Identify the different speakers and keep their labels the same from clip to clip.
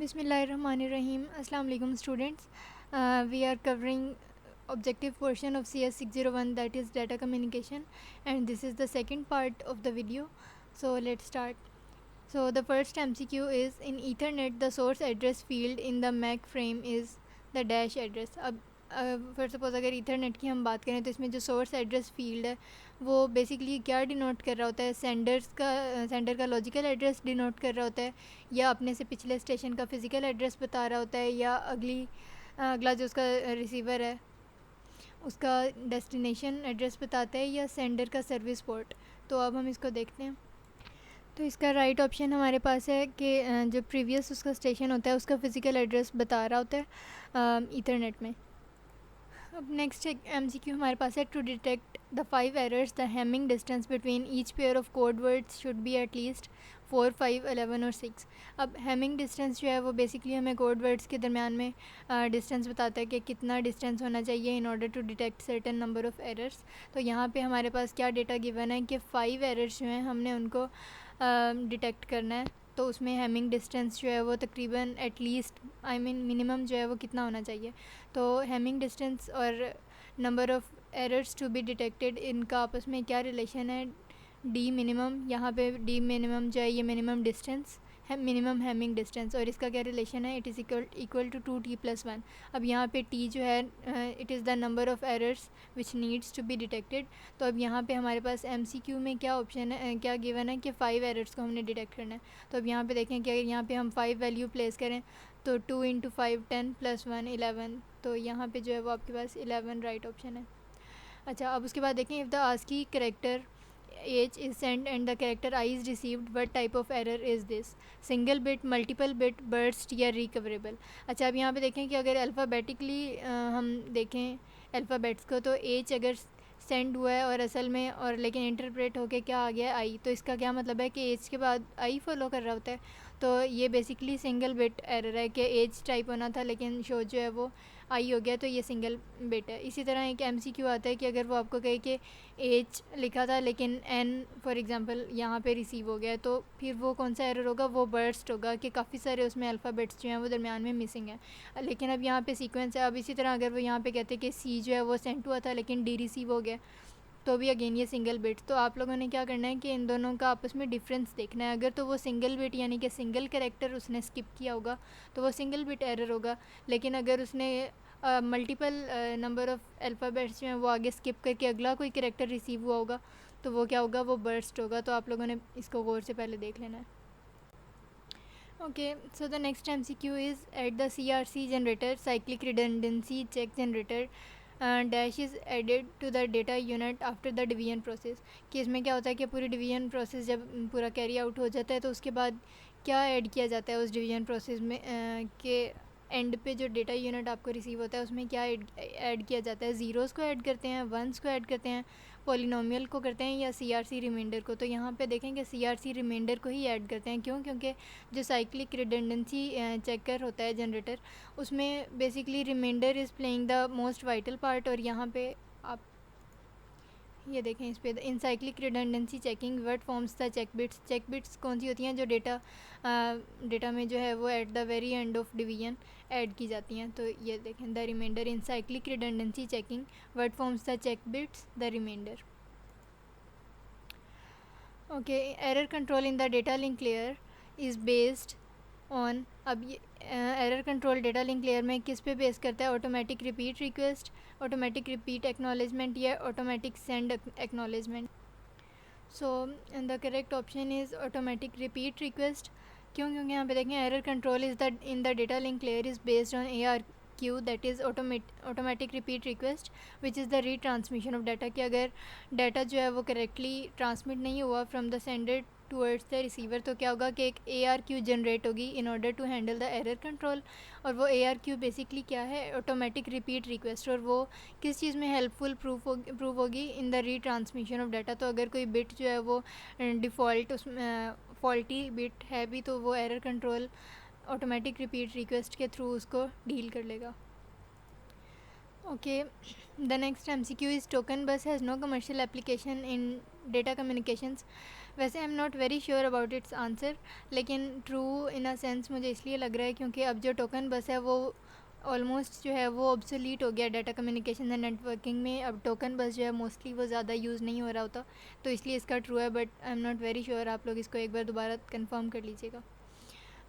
Speaker 1: Bismillahirrahmanirrahim. Assalamu alaikum students. We are covering objective portion of CS 601, that is data communication, and this is the second part of the video. So let's start. So the first MCQ is, in Ethernet the source address field in the MAC frame is the dash address. अब for suppose अगर Ethernet की हम बात करें तो इसमें जो source address field है वो बेसिकली क्या डिनोट कर रहा होता है, सेंडर का लॉजिकल एड्रेस डिनोट कर रहा होता है, या अपने से पिछले स्टेशन का फ़िज़िकल एड्रेस बता रहा होता है, या अगला जो उसका रिसीवर है उसका डेस्टिनेशन एड्रेस बताता है, या सेंडर का सर्विस पोर्ट। तो अब हम इसको देखते हैं। तो इसका राइट ऑप्शन हमारे पास है कि जो प्रीवियस उसका स्टेशन होता है उसका फ़िज़िकल एड्रेस बता रहा होता है ईथरनेट में। अब नेक्स्ट एक MCQ हमारे पास है, to detect the 5 errors the Hamming distance between each pair of code words should be at least 4, 5, 11 और 6। अब हैमिंग डिस्टेंस जो है वो बेसिकली हमें कोड वर्ड्स के दरमियान में डिस्टेंस बताता है कि कितना डिस्टेंस होना चाहिए in order to detect certain number of errors. तो यहाँ पे हमारे पास क्या डेटा गिवन है कि 5 एरर्स जो हैं हमने उनको डिटेक्ट करना है। तो उसमें हैमिंग डिस्टेंस जो है वो तकरीबन एटलीस्ट मिनिमम जो है वो कितना होना चाहिए। तो हैमिंग डिस्टेंस और number of errors to be detected, इनका आपस में क्या रिलेशन है। डी मिनिमम, यहाँ पे डी मिनिमम जो है ये मिनिमम डिस्टेंस है, मिनिमम हैमिंग डिस्टेंस, और इसका क्या रिलेशन है, it is equal to 2t+1। अब यहाँ पे टी जो है it is the number of errors which needs to be detected. तो अब यहाँ पे हमारे पास MCQ में क्या ऑप्शन है, क्या गिवन है कि 5 एरर्स को हमने डिटेक्ट करना है। तो अब यहाँ पे देखें कि अगर यहाँ पे हम 5 वैल्यू प्लेस करें तो 2 × 5 10 + 1 11। तो यहाँ पे जो है वो आपके पास 11 राइट ऑप्शन है। अच्छा, अब उसके बाद देखें, if the ASCII character H is sent and the character I is received, what type of error is this? Single bit, multiple bit, burst या रिकवरेबल। अच्छा, अब यहाँ पे देखें कि अगर अल्फ़ाबेटिकली हम देखें अल्फ़ाबेट्स को, तो H अगर सेंड हुआ है और असल में और लेकिन इंटरप्रेट होके क्या आ गया आई, तो इसका क्या मतलब है कि H के बाद आई फॉलो कर रहा होता है। तो ये बेसिकली सिंगल बिट एरर है कि H टाइप होना था लेकिन शो जो है वो आई हो गया, तो ये सिंगल बिट है। इसी तरह एक MCQ आता है कि अगर वो आपको कहे कि H लिखा था लेकिन N फॉर एग्ज़ाम्पल यहाँ पे रिसीव हो गया, तो फिर वो कौन सा एरर होगा, वो बर्स्ट होगा कि काफ़ी सारे उसमें अल्फ़ाबेट्स जो हैं वो दरमियान में मिसिंग हैं, लेकिन अब यहाँ पे सीक्वेंस है। अब इसी तरह अगर वो यहाँ पे कहते हैं कि C जो है वो सेंड हुआ था लेकिन D रिसीव हो गया, तो भी अगेन ये सिंगल बिट। तो आप लोगों ने क्या करना है कि इन दोनों का आपस में डिफरेंस देखना है। अगर तो वो सिंगल बिट यानी कि सिंगल कैरेक्टर उसने स्किप किया होगा तो वो सिंगल बिट एरर होगा, लेकिन अगर उसने मल्टीपल नंबर ऑफ़ अल्फ़ाबेट्स जो हैं वो आगे स्किप करके अगला कोई कैरेक्टर रिसीव हुआ होगा तो वो क्या होगा, वो बर्स्ट होगा। तो आप लोगों ने इसको गौर से पहले देख लेना है। Okay, so the next MCQ is, at the CRC generator cyclic redundancy check generator dash is added to the data unit after the division process. कि इसमें क्या होता है कि पूरी डिवीजन प्रोसेस जब पूरा कैरी आउट हो जाता है तो उसके बाद क्या ऐड किया जाता है उस डिवीजन प्रोसेस में के एंड पे जो डेटा यूनिट आपको रिसीव होता है उसमें क्या ऐड किया जाता है। ज़ीरोज़ को ऐड करते हैं, वंस को ऐड करते हैं, पॉलिनोमियल को करते हैं, या CRC रिमाइंडर को। तो यहाँ पे देखें कि CRC रिमाइंडर को ही ऐड करते हैं। क्यों? क्योंकि जो साइक्लिक रिडंडेंसी चेकर होता है जनरेटर, उसमें basically remainder is playing the most vital part. और यहाँ पे आप ये देखें, इस पे in cyclic redundancy checking word forms the check bits. Check bits कौन सी होती हैं, जो डेटा में जो है वो at the very end of division add की जाती हैं। तो ये देखें, the remainder in cyclic redundancy checking word forms the check bits the remainder. Okay, error control in the data link layer is based on. अब ये error control data link layer में किस पे बेस करता है, automatic repeat request, automatic repeat acknowledgement, या automatic send acknowledgement. So the correct option is automatic repeat request. क्यों? क्योंकि यहाँ पे देखें, error control is the in the data link layer is based on ARQ, that is automatic repeat request which is the retransmission of data. कि अगर data जो है वो करेक्टली ट्रांसमिट नहीं हुआ from the sender towards the receiver, तो क्या होगा कि एक ARQ जनरेट होगी in order to handle the error control. और वो ARQ बेसिकली क्या है, ऑटोमेटिक रिपीट रिक्वेस्ट। और वो किस चीज़ में हेल्पफुल प्रूव होगी, in the retransmission of data. तो अगर कोई बिट जो है वो डिफ़ॉल्ट उसमें फॉल्टी बिट है भी, तो वो error control automatic repeat request के थ्रू उसको डील कर लेगा। Okay, the next MCQ is, token bus has no commercial application in data communications. वैसे I am not very sure about it's answer, लेकिन ट्रू इन अ सेंस मुझे इसलिए लग रहा है क्योंकि अब जो टोकन बस है वो ऑलमोस्ट जो है वो ऑब्सोलीट हो गया डाटा कम्युनिकेशन एंड नेटवर्किंग में। अब टोकन बस जो है मोस्टली वो ज़्यादा यूज़ नहीं हो रहा होता, तो इसलिए इसका ट्रू है, but I am not very sure. आप लोग इसको एक बार दोबारा कंफर्म कर लीजिएगा।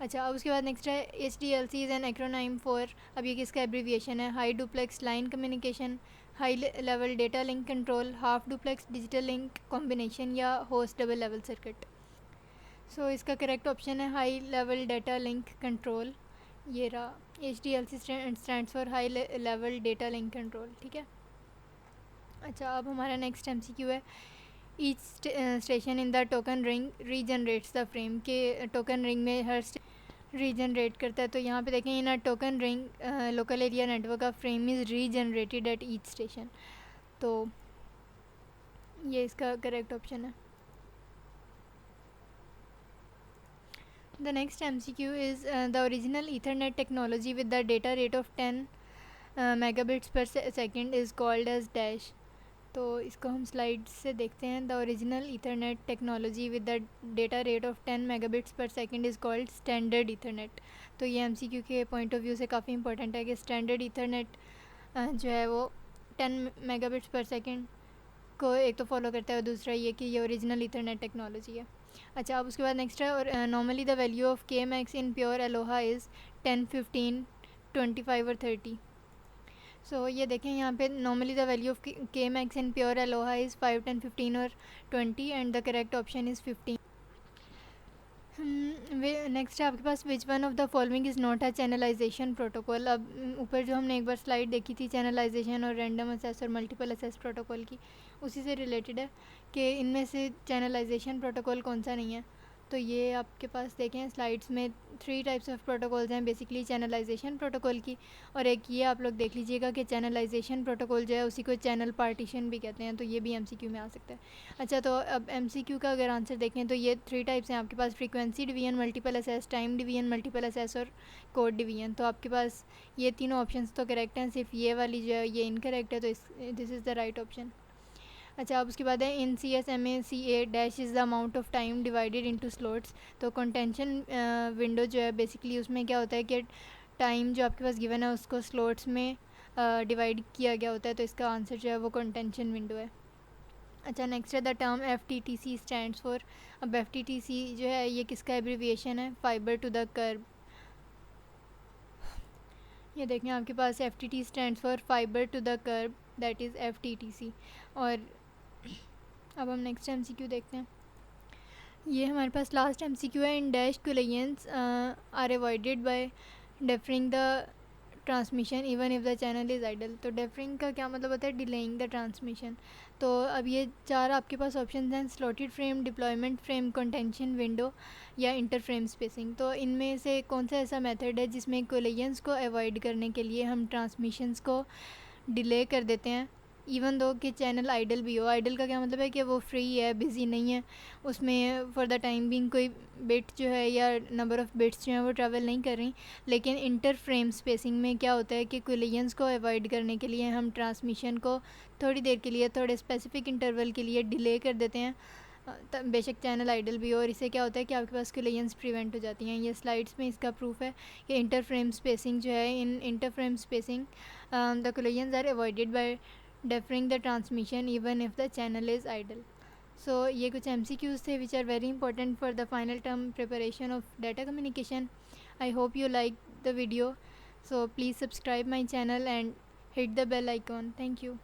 Speaker 1: अच्छा, अब उसके बाद नेक्स्ट है HDLC इज़ एन एक्रोनाइम फॉर, अब ये किसका एब्रीविएशन है? High duplex line communication, high level data link control, half duplex digital link combination या होस्ट डबल लेवल सर्किट। सो इसका करेक्ट ऑप्शन है high level data link control. ये रहा, HDLC stands for high level data link control, ठीक है। अच्छा, अब हमारा नेक्स्ट MCQ है each station in the token ring regenerates the frame, के टोकन रिंग में हर रीजनरेट करता है। तो यहाँ पे देखें in a token ring local area network of frame is regenerated at each station, तो ये इसका करेक्ट ऑप्शन है। The next MCQ is the original Ethernet technology with the data rate of 10 megabits per second is called as dash। तो इसको हम slide से देखते हैं। The original ethernet technology with the data rate of 10 megabits per second is called standard ethernet. तो ये MCQ के point of view से काफ़ी इंपॉर्टेंट है कि स्टैंडर्ड ईथरनेट जो है वो 10 मेगाबिट्स पर सेकंड को एक तो फॉलो करता है और दूसरा ये कि ये ओरिजिनल ईथरनेट टेक्नोलॉजी है। अच्छा, अब उसके बाद नेक्स्ट है और normally the value of KMax in pure aloha is 10, 15, 25 और 30। सो ये देखें यहाँ पे normally the value of KMax in pure aloha is 5, 10, 15 और 20 and the correct option is 15। Next है आपके पास which one of the following is not a channelization protocol. अब ऊपर जो हमने एक बार स्लाइड देखी थी चैनलाइजेशन और रैंडम असेस और मल्टीपल असेस प्रोटोकॉल की, उसी से रिलेटेड है कि इनमें से चैनलाइजेशन प्रोटोकॉल कौन सा नहीं है। तो ये आपके पास देखें स्लाइड्स में 3 टाइप्स ऑफ प्रोटोकॉल्स हैं बेसिकली चैनलाइजेशन प्रोटोकॉल की, और एक ये आप लोग देख लीजिएगा कि चैनलाइजेशन प्रोटोकॉल जो है उसी को चैनल पार्टीशन भी कहते हैं, तो ये भी MCQ में आ सकता है। अच्छा, तो अब MCQ का अगर आंसर देखें तो ये 3 टाइप्स हैं आपके पास, frequency division, multiple access, time division, multiple access और कोड डिवीजन। तो आपके पास ये तीनों ऑप्शंस तो करेक्ट हैं, सिर्फ ये वाली जो है ये इनकरेक्ट है, तो this is the right option. अच्छा, अब उसके बाद है इन CSMA dash is the amount of time divided into slots. तो कंटेंशन विंडो जो है बेसिकली उसमें क्या होता है कि टाइम जो आपके पास गिवन है उसको स्लॉट्स में डिवाइड किया गया होता है, तो इसका आंसर जो है वो कंटेंशन विंडो है। अच्छा, नेक्स्ट है the term FTTC stands for. अब FTTC जो है ये किसका एब्रीविएशन है? Fibre to the curb. ये देखें आपके पास FTT stands for fibre to the curb, that is FTTC। और अब हम नेक्स्ट MCQ देखते हैं। ये हमारे पास लास्ट MCQ है in dash collisions are avoided by deferring the transmission even if the channel is idle. तो डेफरिंग का क्या मतलब होता है? Delaying the transmission. तो अब ये 4 आपके पास ऑप्शन हैं, slotted frame, deployment frame, contention window या इंटर फ्रेम स्पेसिंग। तो इनमें से कौन सा ऐसा मेथड है जिसमें कोलिजन्स को अवॉइड करने के लिए हम ट्रांसमिशंस को डिले कर देते हैं इवन दो कि चैनल आइडल भी हो? आइडल का क्या मतलब है कि वो फ्री है, बिज़ी नहीं है, उसमें फॉर द टाइम बिंग कोई बिट जो है या नंबर ऑफ़ बिट्स जो हैं वो ट्रैवल नहीं कर रही। लेकिन इंटर फ्रेम स्पेसिंग में क्या होता है कि कोलिजन्स को अवॉइड करने के लिए हम ट्रांसमिशन को थोड़ी देर के लिए, थोड़े स्पेसिफिक इंटरवल के लिए डिले कर देते हैं, बेशक चैनल आइडल भी हो, और इससे क्या होता है कि आपके पास कोलिजन्स प्रिवेंट हो जाती हैं। ये स्लाइड्स में इसका प्रूफ है कि इंटर फ्रेम स्पेसिंग जो है, in inter frame spacing the collisions are avoided by deferring the transmission even if the channel is idle. So ये कुछ MCQs थे which are very important for the final term preparation of data communication. I hope you like the video. So please subscribe my channel and hit the bell icon. Thank you.